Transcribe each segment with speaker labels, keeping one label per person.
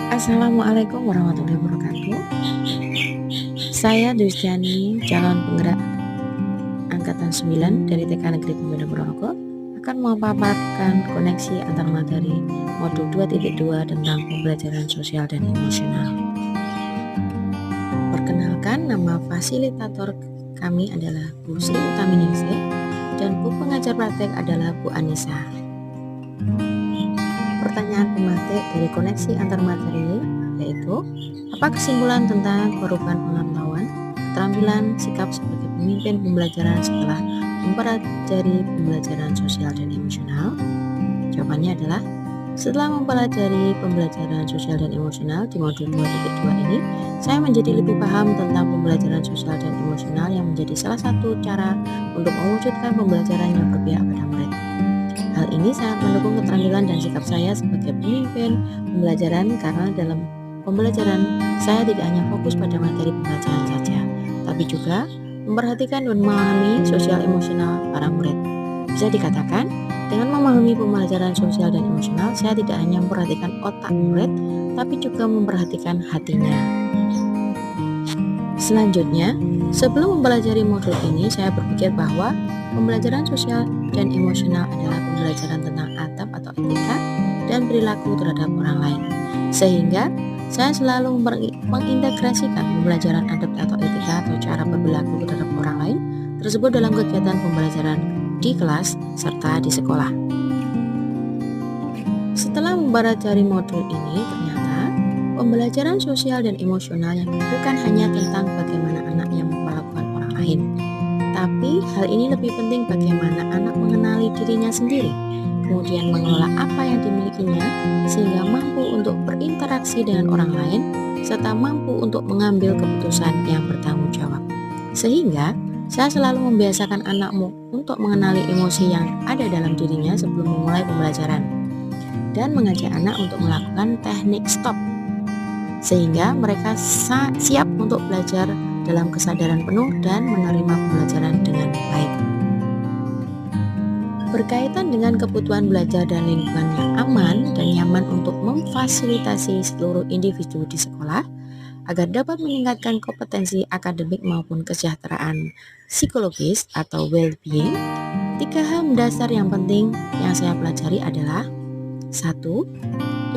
Speaker 1: Assalamualaikum warahmatullahi wabarakatuh. Saya Dustiani, calon penggerak Angkatan 9 dari TK Negeri Pembina Ponorogo, akan memaparkan koneksi antar materi modul 2.2 tentang pembelajaran sosial dan emosional. Perkenalkan, nama fasilitator kami adalah Bu Sri Utaminingse dan Bu pengajar praktek adalah Bu Anissa. Pertanyaan pematik dari koneksi antar materi yaitu, apa kesimpulan tentang perubahan pengetahuan, keterampilan, sikap sebagai pemimpin pembelajaran setelah mempelajari pembelajaran sosial dan emosional? Jawabannya adalah, setelah mempelajari pembelajaran sosial dan emosional di modul 2.2 ini, saya menjadi lebih paham tentang pembelajaran sosial dan emosional yang menjadi salah satu cara untuk mewujudkan pembelajaran yang berpihak pada murid. Hal ini sangat mendukung keterampilan dan sikap saya sebagai pemimpin pembelajaran, karena dalam pembelajaran saya tidak hanya fokus pada materi pembelajaran saja, tapi juga memperhatikan dan memahami sosial emosional para murid. Bisa dikatakan, dengan memahami pembelajaran sosial dan emosional, saya tidak hanya memperhatikan otak murid, tapi juga memperhatikan hatinya. Selanjutnya, sebelum mempelajari modul ini, saya berpikir bahwa pembelajaran sosial dan emosional adalah pembelajaran tentang adab atau etika dan perilaku terhadap orang lain. Sehingga saya selalu mengintegrasikan pembelajaran adab atau etika atau cara berperilaku terhadap orang lain tersebut dalam kegiatan pembelajaran di kelas serta di sekolah. Setelah mempelajari modul ini, ternyata pembelajaran sosial dan emosional yang bukan hanya tentang bagaimana anak yang memperlakukan orang lain, tapi hal ini lebih penting bagaimana anak mengenali dirinya sendiri, kemudian mengelola apa yang dimilikinya sehingga mampu untuk berinteraksi dengan orang lain, serta mampu untuk mengambil keputusan yang bertanggung jawab. Sehingga saya selalu membiasakan anakmu untuk mengenali emosi yang ada dalam dirinya sebelum memulai pembelajaran, dan mengajak anak untuk melakukan teknik stop, sehingga mereka siap untuk belajar dalam kesadaran penuh dan menerima pembelajaran dengan baik. Berkaitan dengan kebutuhan belajar dan lingkungan yang aman dan nyaman untuk memfasilitasi seluruh individu di sekolah agar dapat meningkatkan kompetensi akademik maupun kesejahteraan psikologis atau well-being, 3 hal mendasar yang penting yang saya pelajari adalah 1.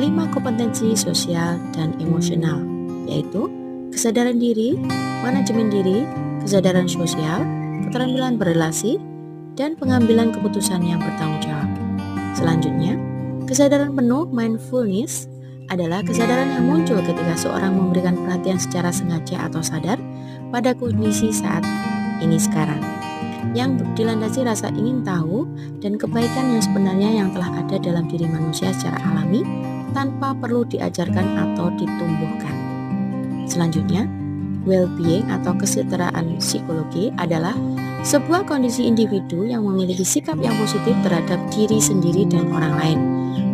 Speaker 1: 5 kompetensi sosial dan emosional, yaitu kesadaran diri, manajemen diri, kesadaran sosial, keterampilan berrelasi, dan pengambilan keputusan yang bertanggung jawab. Selanjutnya, kesadaran penuh mindfulness adalah kesadaran yang muncul ketika seorang memberikan perhatian secara sengaja atau sadar pada kondisi saat ini sekarang, yang dilandasi rasa ingin tahu dan kebaikan yang sebenarnya yang telah ada dalam diri manusia secara alami tanpa perlu diajarkan atau ditumbuhkan. Selanjutnya, well-being atau kesejahteraan psikologi adalah sebuah kondisi individu yang memiliki sikap yang positif terhadap diri sendiri dan orang lain,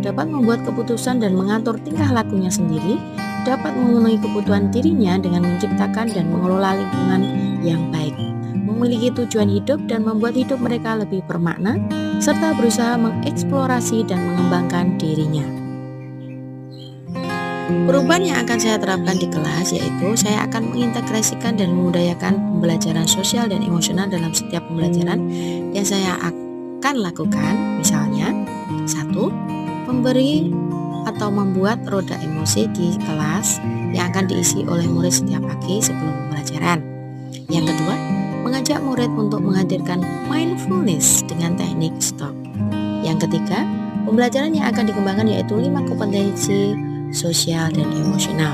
Speaker 1: dapat membuat keputusan dan mengatur tingkah lakunya sendiri, dapat memenuhi kebutuhan dirinya dengan menciptakan dan mengelola lingkungan yang baik, memiliki tujuan hidup dan membuat hidup mereka lebih bermakna, serta berusaha mengeksplorasi dan mengembangkan dirinya. Perubahan yang akan saya terapkan di kelas yaitu saya akan mengintegrasikan dan memudayakan pembelajaran sosial dan emosional dalam setiap pembelajaran yang saya akan lakukan. Misalnya, 1. Memberi atau membuat roda emosi di kelas yang akan diisi oleh murid setiap pagi sebelum pembelajaran. Yang kedua, mengajak murid untuk menghadirkan mindfulness dengan teknik stop. Yang ketiga, pembelajaran yang akan dikembangkan yaitu 5 kompetensi sosial dan emosional.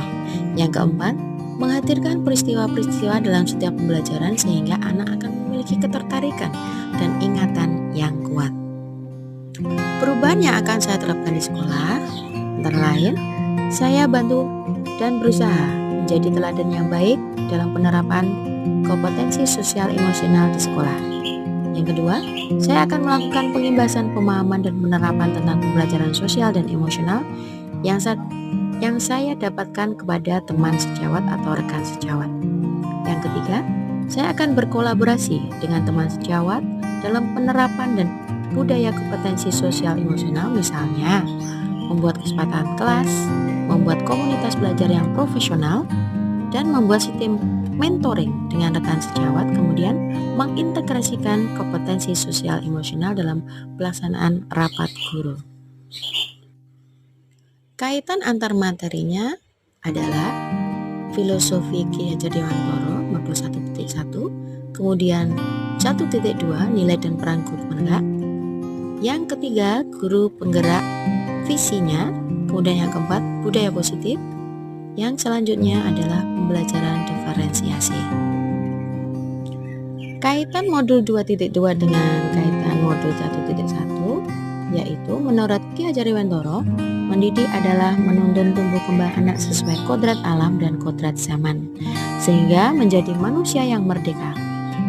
Speaker 1: Yang keempat, menghadirkan peristiwa-peristiwa dalam setiap pembelajaran sehingga anak akan memiliki ketertarikan dan ingatan yang kuat. Perubahan yang akan saya terapkan di sekolah antara lain, saya bantu dan berusaha menjadi teladan yang baik dalam penerapan kompetensi sosial emosional di sekolah. Yang kedua, saya akan melakukan pengimbasan pemahaman dan penerapan tentang pembelajaran sosial dan emosional yang saya dapatkan kepada teman sejawat atau rekan sejawat. Yang ketiga, saya akan berkolaborasi dengan teman sejawat dalam penerapan dan budaya kompetensi sosial emosional, misalnya membuat kesempatan kelas, membuat komunitas kualitas belajar yang profesional, dan membuat sistem mentoring dengan rekan sejawat, kemudian mengintegrasikan kompetensi sosial emosional dalam pelaksanaan rapat guru. Kaitan antar materinya adalah filosofi Ki Hajar Dewantara modul 1.1, kemudian 1.2 nilai dan peran guru penggerak, yang ketiga guru penggerak visinya, kemudian yang keempat budaya positif, yang selanjutnya adalah pembelajaran diferensiasi. Kaitan modul 2.2 dengan kaitan modul 1.1, yaitu menurut Ki Hajar Dewantara, mendidik adalah menuntun tumbuh kembang anak sesuai kodrat alam dan kodrat zaman, sehingga menjadi manusia yang merdeka.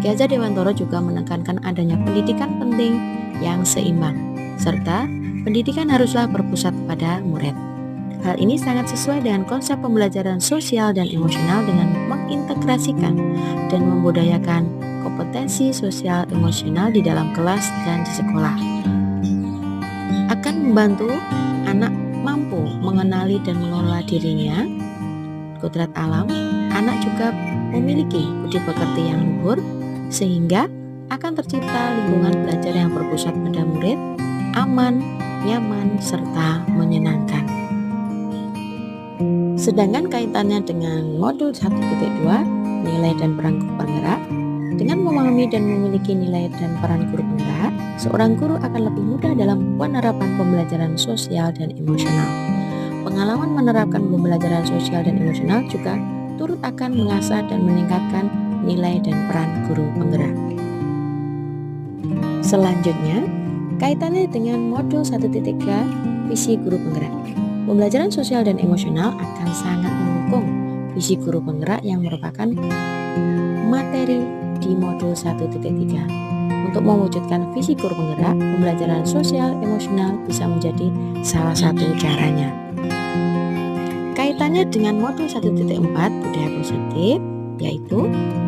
Speaker 1: Ki Hajar Dewantara juga menekankan adanya pendidikan penting yang seimbang, serta pendidikan haruslah berpusat pada murid. Hal ini sangat sesuai dengan konsep pembelajaran sosial dan emosional dengan mengintegrasikan dan membudayakan kompetensi sosial emosional di dalam kelas dan di sekolah. Akan membantu anak mampu mengenali dan mengelola dirinya, kodrat alam. Anak juga memiliki budi pekerti yang luhur, sehingga akan tercipta lingkungan belajar yang berpusat pada murid, aman, nyaman, serta menyenangkan. Sedangkan kaitannya dengan modul 1.2 nilai dan peran guru penggerak, dengan memahami dan memiliki nilai dan peran guru penggerak, seorang guru akan lebih mudah dalam penerapan pembelajaran sosial dan emosional. Pengalaman menerapkan pembelajaran sosial dan emosional juga turut akan mengasah dan meningkatkan nilai dan peran guru penggerak. Selanjutnya, kaitannya dengan modul 1.3 visi guru penggerak. Pembelajaran sosial dan emosional akan sangat mendukung visi guru penggerak yang merupakan materi di modul 1.3. Untuk mewujudkan visi guru penggerak, pembelajaran sosial emosional bisa menjadi salah satu caranya. Kaitannya dengan modul 1.4 budaya positif, yaitu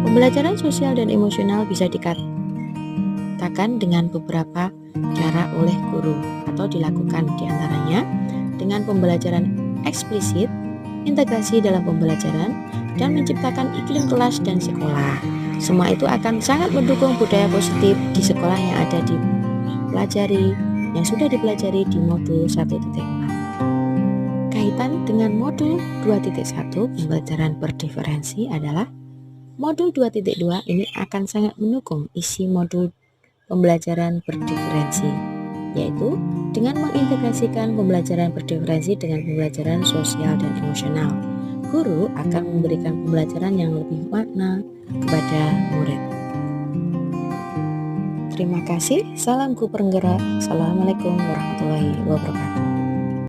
Speaker 1: pembelajaran sosial dan emosional bisa dikatakan dengan beberapa cara oleh guru atau dilakukan diantaranya dengan pembelajaran eksplisit, integrasi dalam pembelajaran, dan menciptakan iklim kelas dan sekolah. Semua itu akan sangat mendukung budaya positif di sekolah yang ada yang sudah dipelajari di modul 1.4. Kaitan dengan modul 2.1 pembelajaran berdiferensi adalah modul 2.2 ini akan sangat mendukung isi modul pembelajaran berdiferensi, yaitu dengan mengintegrasikan pembelajaran berdiferensi dengan pembelajaran sosial dan emosional. Guru akan memberikan pembelajaran yang lebih makna kepada murid. Terima kasih. Salam guru penggerak. Assalamualaikum warahmatullahi wabarakatuh.